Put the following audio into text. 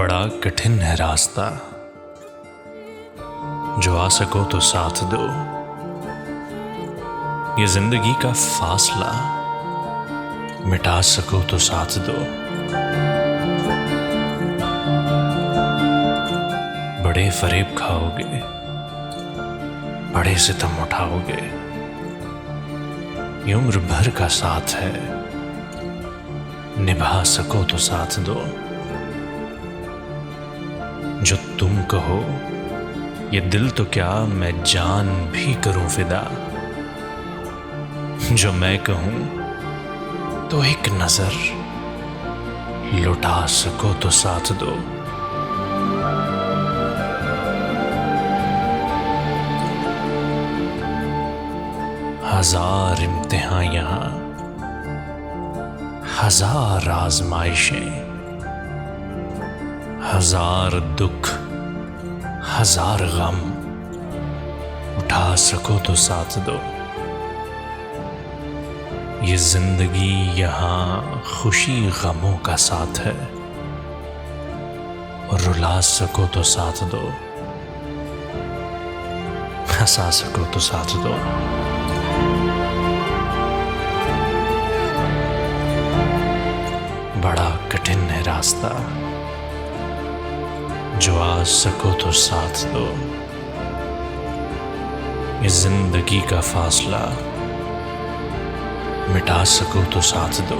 बड़ा कठिन है रास्ता, जो आ सको तो साथ दो। ये जिंदगी का फासला मिटा सको तो साथ दो। बड़े फरेब खाओगे, बड़े सितम उठाओगे, ये उम्र भर का साथ है, निभा सको तो साथ दो। जो तुम कहो ये दिल तो क्या मैं जान भी करूं फिदा, जो मैं कहूं तो एक नजर लुटा सको तो साथ दो। हजार इम्तिहान यहां, हजार आजमाइशें, हजार दुख, हजार गम, उठा सको तो साथ दो। ये जिंदगी यहां खुशी गमों का साथ है, और रुला सको तो साथ दो, हंसा सको तो साथ दो। बड़ा कठिन है रास्ता, जो आ सको तो साथ दो। ये जिंदगी का फासला मिटा सको तो साथ दो।